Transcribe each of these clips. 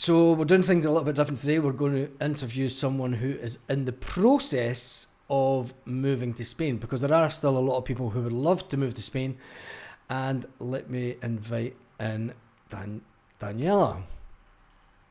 So we're doing things a little bit different today. We're going to interview someone who is in the process of moving to Spain, because there are still a lot of people who would love to move to Spain. And let me invite in Daniela.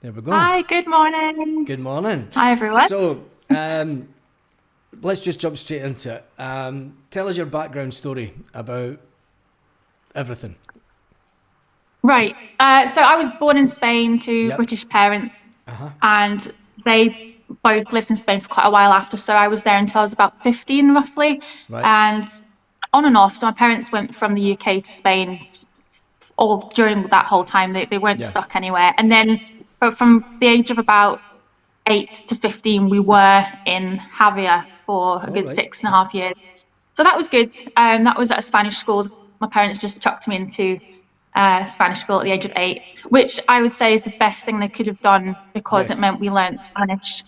There we go. Hi, good morning. Good morning. Hi, everyone. So let's just jump straight into it. Tell us your background story about everything. Right. So I was born in Spain to Yep. British parents, Uh huh. and they both lived in Spain for quite a while after. So I was there until I was about 15, roughly. Right. And on and off. So my parents went from the UK to Spain all during that whole time. They weren't Yeah. stuck anywhere. And then, but from the age of about 8 to 15, we were in Javier for a All good right. 6.5 years. So that was good. That was at a Spanish school. My parents just chucked me into Spanish school at the age of 8, which I would say is the best thing they could have done because it Yes. meant we learnt Spanish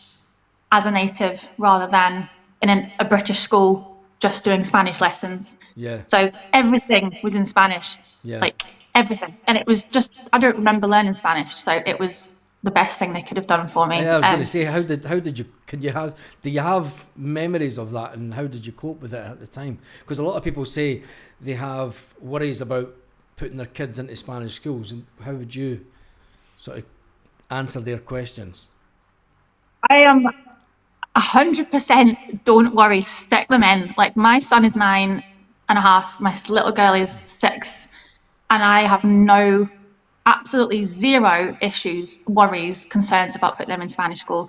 as a native rather than in a British school just doing Spanish lessons. Yeah. So everything was in Spanish, Yeah. like everything. And it was just, I don't remember learning Spanish. So it was the best thing they could have done for me. I was going to say, how did you, can you have, do you have memories of that, and how did you cope with it at the time? Because a lot of people say they have worries about putting their kids into Spanish schools, and how would you sort of answer their questions? I am 100% don't worry, stick them in. Like my son is 9.5, my little girl is 6, and I have absolutely zero issues, worries, concerns about putting them in Spanish school.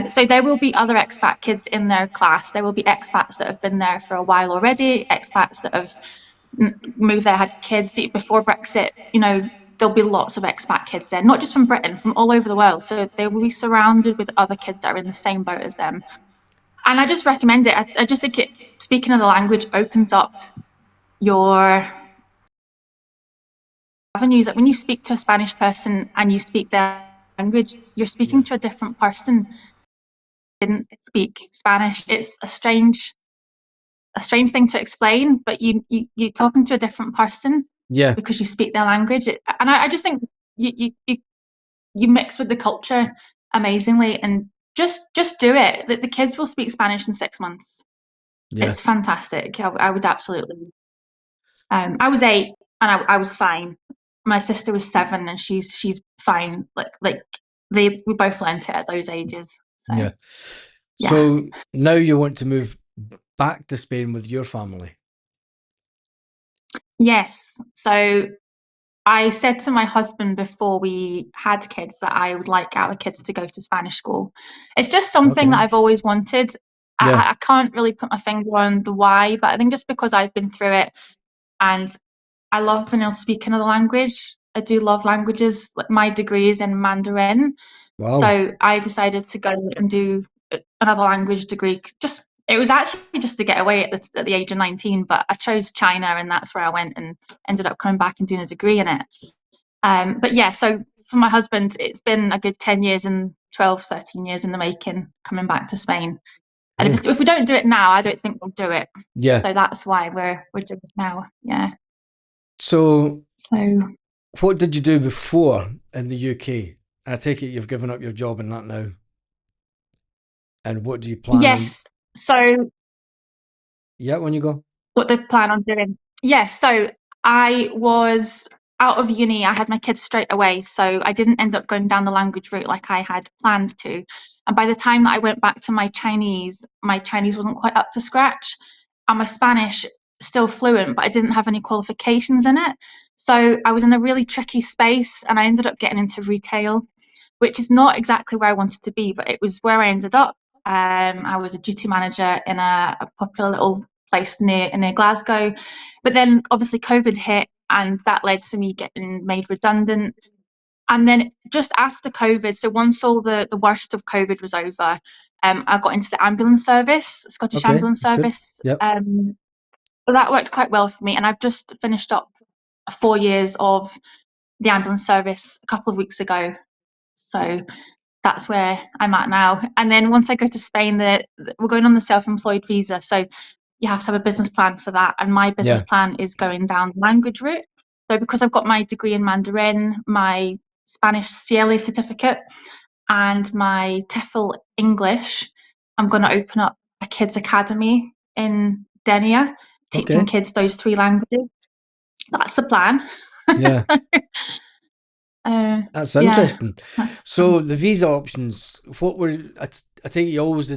So there will be other expat kids in their class. There will be expats that have been there for a while already, expats that have moved there, had kids before Brexit. There'll be lots of expat kids there, not just from Britain, from all over the world. So they will be surrounded with other kids that are in the same boat as them. And I just recommend it. I just think speaking of the language opens up your avenues. Like when you speak to a Spanish person and you speak their language, you're speaking Yeah. to a different person who didn't speak Spanish. It's a strange thing to explain, but you're talking to a different person Yeah. because you speak their language. And I just think you mix with the culture amazingly, and just do it. The kids will speak Spanish in 6 months. Yeah. It's fantastic. I would absolutely. I was 8 and I was fine. My sister was 7 and she's fine. Like we both learned it at those ages. So Yeah. yeah. So now you want to move back to Spain with your family. Yes. So I said to my husband before we had kids that I would like our kids to go to Spanish school. It's just something that Okay. I've always wanted. Yeah. I can't really put my finger on the why, but I think just because I've been through it, and I love being able to speak another language. I do love languages. Like my degree is in Mandarin. Wow. So I decided to go and do another language degree. Just it was actually just to get away at the age of 19, but I chose China, and that's where I went and ended up coming back and doing a degree in it. But yeah, so for my husband, it's been a good 10 years and 12, 13 years in the making coming back to Spain. And Oh. if we don't do it now, I don't think we'll do it. Yeah. So that's why we're doing it now. Yeah. So So what did you do before in the UK? I take it you've given up your job and that now. And what do you plan on? yes. So Yeah, when you go. what they plan on doing? Yes. So I was out of uni. I had my kids straight away. So I didn't end up going down the language route like I had planned to. And by the time that I went back to my Chinese wasn't quite up to scratch. And my Spanish still fluent, but I didn't have any qualifications in it. So I was in a really tricky space and I ended up getting into retail, which is not exactly where I wanted to be, but it was where I ended up. I was a duty manager in a popular little place near Glasgow, but then obviously COVID hit, and that led to me getting made redundant. And then just after COVID, so once all the worst of COVID was over, I got into the ambulance service, Scottish Okay, Ambulance that's good. Service. Yep. But that worked quite well for me, and I've just finished up 4 years of the ambulance service a couple of weeks ago. So that's where I'm at now. And then once I go to Spain, we're going on the self-employed visa. So you have to have a business plan for that. And my business Yeah. plan is going down the language route. So because I've got my degree in Mandarin, my Spanish CLA certificate and my TEFL English, I'm going to open up a kids academy in Denia, teaching Okay. kids those 3 languages. That's the plan. Yeah. uh, That's yeah, interesting. that's the plan. So the visa options, what were, I think you always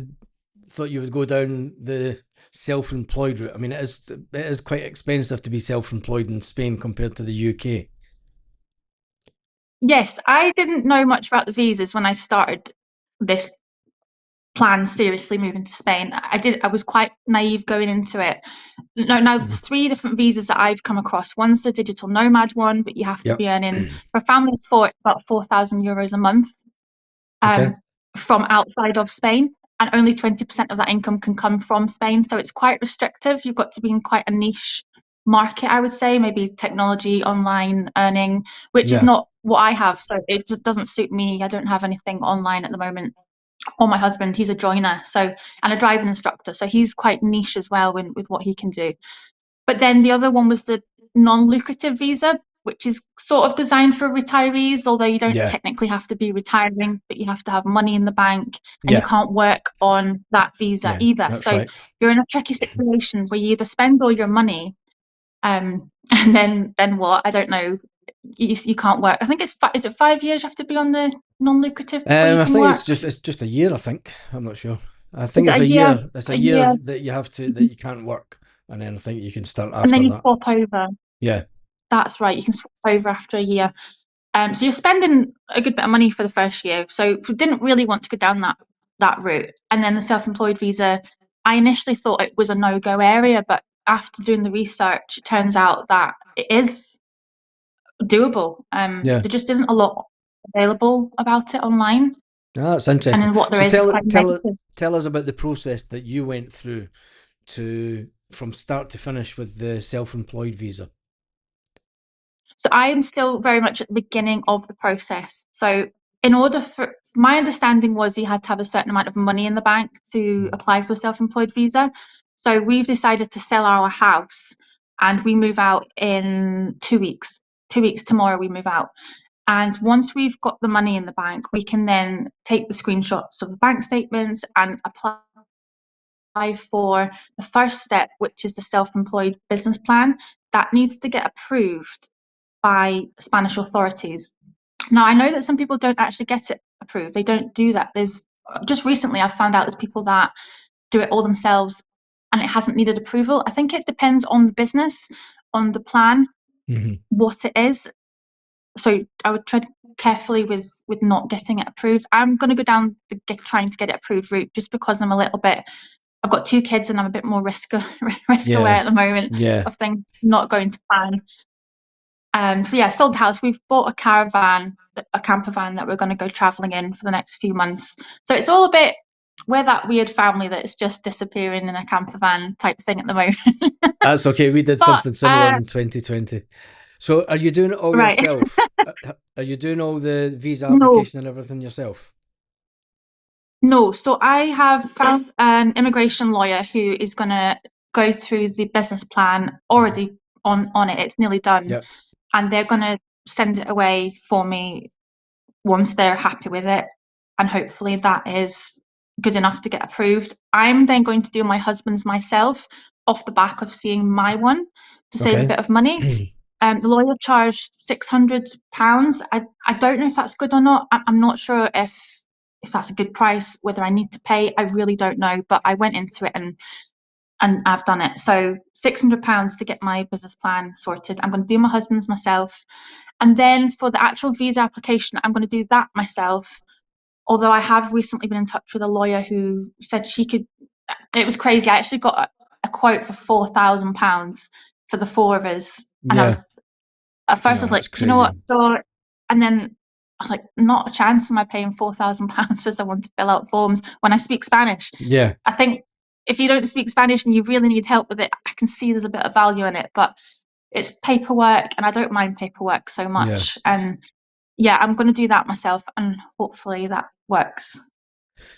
thought you would go down the self-employed route. I mean, it is quite expensive to be self-employed in Spain compared to the UK. Yes, I didn't know much about the visas when I started this plan seriously moving to Spain. I was quite naive going into it. Now Mhm. there's 3 different visas that I've come across. One's the digital nomad one, but you have to Yep. be earning, for a family of 4, it's about €4,000 a month, Okay. from outside of Spain, and only 20% of that income can come from Spain. So it's quite restrictive. You've got to be in quite a niche market, I would say, maybe technology, online earning, which is Yeah. not what I have. So it just doesn't suit me. I don't have anything online at the moment. Or my husband, he's a joiner, so, and a driving instructor, so he's quite niche as well with what he can do. But then the other one was the non-lucrative visa, which is sort of designed for retirees, although you don't Yeah. technically have to be retiring, but you have to have money in the bank and you Yeah. can't work on that visa Yeah. either. That's So right. you're in a tricky situation where you either spend all your money, and then what? I don't know. You can't work. I think is it 5 years you have to be on the non-lucrative before you I can think work? it's just a year. I think I'm not sure. I Is think it it's a a year? year. It's a A year year, that you can't work, and then I think you can start and then after you that. swap over. Yeah. That's right. You can swap over after a year. So you're spending a good bit of money for the first year. So we didn't really want to go down that route. And then the self-employed visa, I initially thought it was a no-go area, but after doing the research, it turns out that it is doable. Yeah. There just isn't a lot available about it online, Ah, that's and interesting. then what there So is tell quite tell negative. tell us about the process that you went through to from start to finish with the self-employed visa. So I am still very much at the beginning of the process. So in order for my understanding was you had to have a certain amount of money in the bank to apply for the self-employed visa. So we've decided to sell our house and we move out in 2 weeks. 2 weeks tomorrow we move out. And once we've got the money in the bank, we can then take the screenshots of the bank statements and apply for the first step, which is the self-employed business plan. That needs to get approved by Spanish authorities. Now, I know that some people don't actually get it approved. They don't do that. There's just recently I've found out there's people that do it all themselves and it hasn't needed approval. I think it depends on the business, on the plan, Mm-hmm. what it is. So I would tread carefully with not getting it approved. I'm going to go down the trying to get it approved route just because I'm a little bit. I've got 2 kids and I'm a bit more risk aware Yeah. at the moment Yeah. of things not going to plan. So yeah, sold the house. We've bought a caravan, a camper van that we're going to go traveling in for the next few months. So it's all a bit, we're that weird family that's just disappearing in a camper van type thing at the moment. That's okay. We did But something similar in 2020. So are you doing it all right, yourself? Are you doing all the visa no, application and everything yourself? no. So I have found an immigration lawyer who is going to go through the business plan Mm-hmm. already on it. It's nearly done, Yep. and they're going to send it away for me once they're happy with it, and hopefully that is good enough to get approved. I'm then going to do my husband's myself off the back of seeing my one to save a Okay. bit of money. The lawyer charged £600. I don't know if that's good or not. I'm not sure if that's a good price, whether I need to pay. I really don't know, but I went into it and I've done it. So £600 to get my business plan sorted. I'm going to do my husband's myself. And then for the actual visa application, I'm going to do that myself. Although I have recently been in touch with a lawyer who said she could, it was crazy. I actually got a quote for £4,000 for the 4 of us. And I Yeah. was, at first I No, was like, that's you know what? crazy. So, and then I was like, not a chance am I paying £4,000 for someone to fill out forms when I speak Spanish. Yeah. I think if you don't speak Spanish and you really need help with it, I can see there's a bit of value in it, but it's paperwork and I don't mind paperwork so Yeah. much. And yeah, I'm going to do that myself and hopefully that works.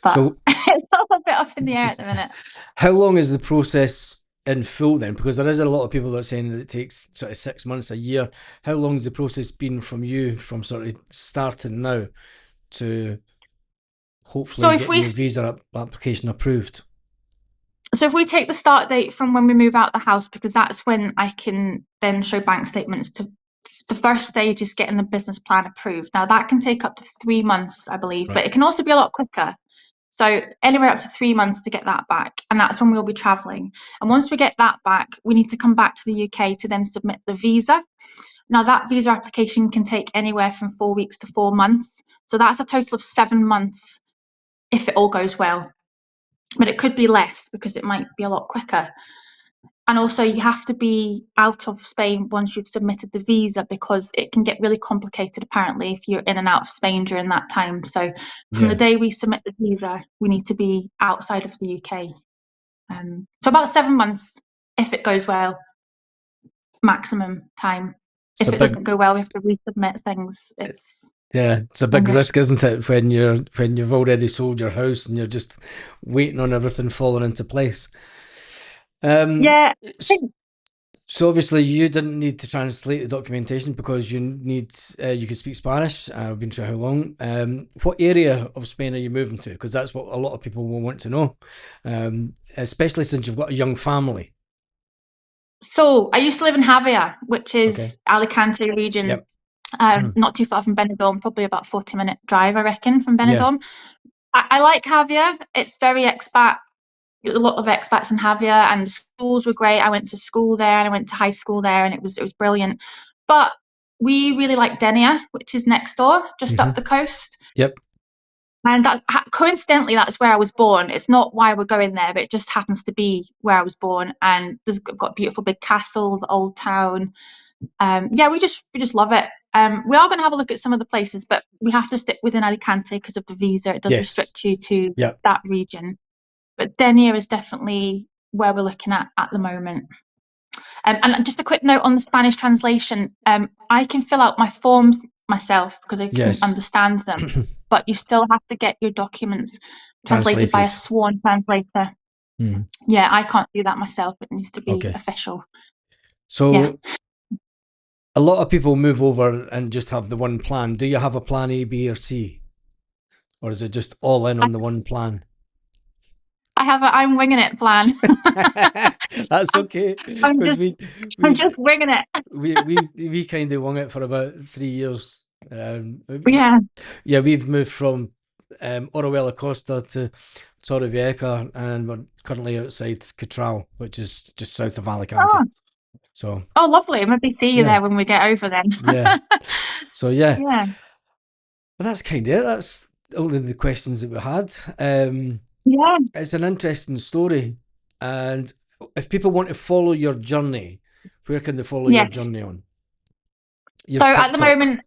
But So it's all a bit up in the air at the minute. how long is the process in full then? Because there is a lot of people that are saying that it takes sort of 6 months, a year. How long's the process been from you, from sort of starting now to So hopefully if getting we your visa application approved? so if we take the start date from when we move out the house, because that's when I can then show bank statements to the first stage is getting the business plan approved. Now that can take up to 3 months, I believe, Right. but it can also be a lot quicker. So anywhere up to 3 months to get that back. And that's when we'll be traveling. And once we get that back, we need to come back to the UK to then submit the visa. Now that visa application can take anywhere from 4 weeks to 4 months. So that's a total of 7 months if it all goes well. But it could be less because it might be a lot quicker. And also you have to be out of Spain once you've submitted the visa, because it can get really complicated apparently if you're in and out of Spain during that time. So from the day we submit the visa, we need to be outside of the UK. So about 7 months if it goes well, maximum time. If it doesn't go well, we have to resubmit things. It's a big risk, isn't it, when you've already sold your house and you're just waiting on everything falling into place. Yeah. So obviously you didn't need to translate the documentation because you could speak Spanish. I've been sure how long. What area of Spain are you moving to? Because that's what a lot of people will want to know, especially since you've got a young family. So I used to live in Javea, which is Alicante region. Yep. Not too far from Benidorm, probably about 40-minute drive, I reckon, from Benidorm. I like Javea. It's very expat. A lot of expats in Javea, and the schools were great. I went to school there and I went to high school there, and it was brilliant. But we really like Denia, which is next door, just up the coast. Yep. And that, coincidentally, that's where I was born. It's not why we're going there, but it just happens to be where I was born. And there's got a beautiful big castle, the old town. We just love it. We are going to have a look at some of the places, but we have to stick within Alicante because of the visa. It does restrict you to that region. But Denia is definitely where we're looking at the moment. And just a quick note on the Spanish translation. I can fill out my forms myself because I can understand them, but you still have to get your documents translated by a sworn translator. Yeah, I can't do that myself. It needs to be official. So a lot of people move over and just have the one plan. Do you have a plan A, B, or C? Or is it just all in on the one plan? I have I'm winging it plan. That's okay. I'm just winging it. we kind of wung it for about 3 years. We've moved from Orihuela Costa to Torrevieja, and we're currently outside Catral, which is just south of Alicante. So lovely. Maybe see you there when we get over then. So but that's kind of it. That's only the questions that we had. It's an interesting story, and if people want to follow your journey, where can they follow your journey on? So at the moment,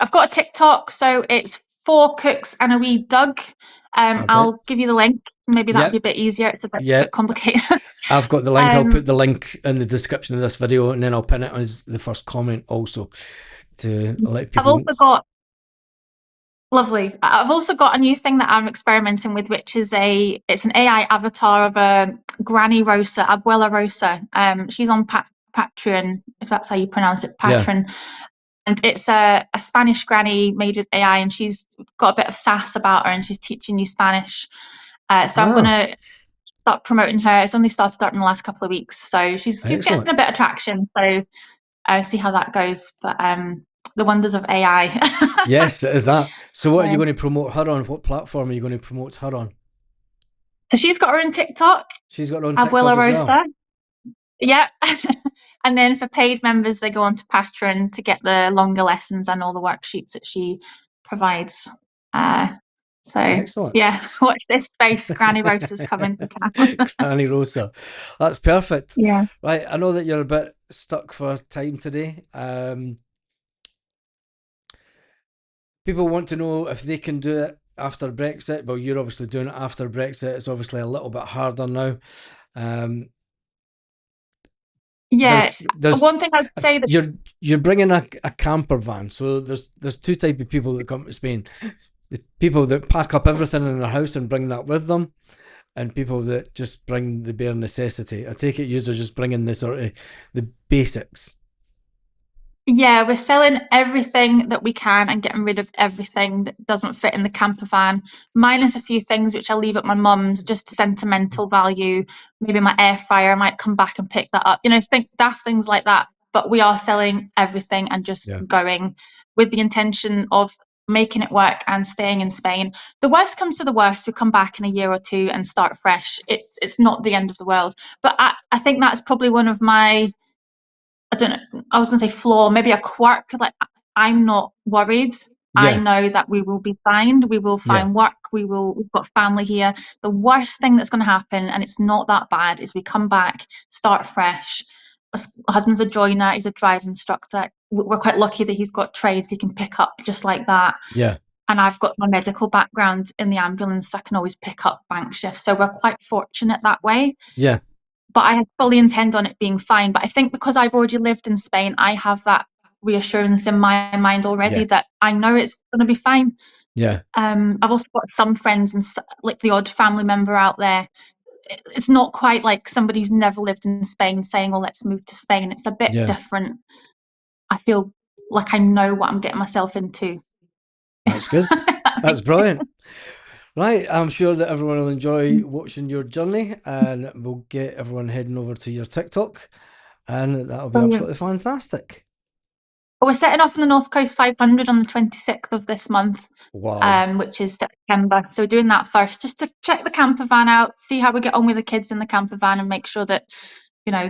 I've got a TikTok, so it's 4 Cooks and a Wee Doug. I'll give you the link. Maybe that'll be a bit easier. It's a bit complicated. I've got the link. I'll put the link in the description of this video, and then I'll pin it as the first comment also to let people. I've also got a new thing that I'm experimenting with, which is it's an AI avatar of a Granny Rosa, Abuela Rosa. She's on Patreon, if that's how you pronounce it, Patreon. And it's a Spanish granny made with AI, and she's got a bit of sass about her, and she's teaching you Spanish. So I'm going to start promoting her. It's only started in the last couple of weeks, so she's getting a bit of traction. So see how that goes. But the wonders of AI. Yes, it is that. So what are you going to promote her on? What platform are you going to promote her on? So she's got her own TikTok. She's got her own TikTok Abuela as well. Rosa. Yeah. And then for paid members, they go on to Patreon to get the longer lessons and all the worksheets that she provides. So excellent. Watch this space. Granny Rosa's coming to town. Granny Rosa. That's perfect. Yeah. Right. I know that you're a bit stuck for time today. People want to know if they can do it after Brexit. Well, you're obviously doing it after Brexit. It's obviously a little bit harder now. There's one thing I'd say that you're bringing a camper van. So there's 2 types of people that come to Spain: the people that pack up everything in their house and bring that with them, and people that just bring the bare necessity. I take it users just bringing the sort of the basics. Yeah, we're selling everything that we can and getting rid of everything that doesn't fit in the camper van, minus a few things which I'll leave at my mum's, just sentimental value. Maybe my air fryer, I might come back and pick that up. Think daft things like that. But we are selling everything and just Yeah, going with the intention of making it work and staying in Spain. The worst comes to the worst, we come back in a year or two and start fresh. It's not the end of the world. But I think that's probably one of my, I don't know, I was going to say flaw, maybe a quirk. Like, I'm not worried. I yeah, know that we will be fine. We will yeah, find work. We've got family here. The worst thing that's going to happen, and it's not that bad, is we come back, start fresh. My husband's a joiner. He's a driving instructor. We're quite lucky that he's got trades he can pick up just like that. yeah, And I've got my medical background in the ambulance. I can always pick up bank shifts. So we're quite fortunate that way, yeah, but I fully intend on it being fine. But I think because I've already lived in Spain, I have that reassurance in my mind already yeah, that I know it's going to be fine. yeah, I've also got some friends and like the odd family member out there. It's not quite like somebody who's never lived in Spain saying, "Oh, let's move to Spain." It's a bit yeah. different. I feel like I know what I'm getting myself into. That's good. That That's makes brilliant. sense. Right, I'm sure that everyone will enjoy watching your journey, and we'll get everyone heading over to your TikTok, and that'll be Brilliant. absolutely fantastic. But we're setting off on the North Coast 500 on the 26th of this month, Wow. which is September. So we're doing that first, just to check the camper van out, see how we get on with the kids in the camper van, and make sure that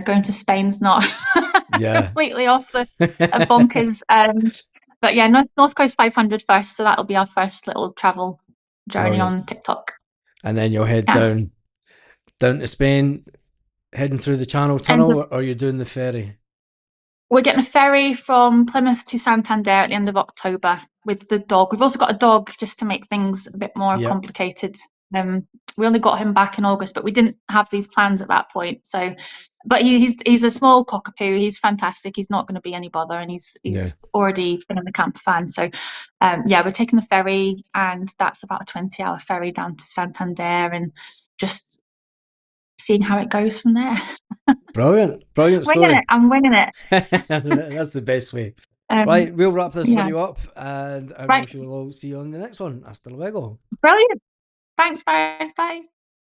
going to Spain's not Yeah. completely off the bonkers. But yeah, North Coast 500 first, so that'll be our first little travel journey Brilliant. on TikTok. And then you'll head Yeah, down to Spain, heading through the Channel and Tunnel, or are you doing the ferry? we're getting a ferry from Plymouth to Santander at the end of October with the dog. We've also got a dog just to make things a bit more Yep. complicated. We only got him back in August, but we didn't have these plans at that point. So, but he's a small cockapoo. He's fantastic. He's not going to be any bother, and Yeah. he's already been in the camper van. So, yeah, we're taking the ferry, and that's about a 20-hour ferry down to Santander, and just seeing how it goes from there. Brilliant. Brilliant Winging it. story. I'm winging it. That's the best way. Um, Right, we'll wrap this yeah. video up, and I Right. will see you all see you on the next one. Hasta luego. Brilliant. Thanks, bye. Bye.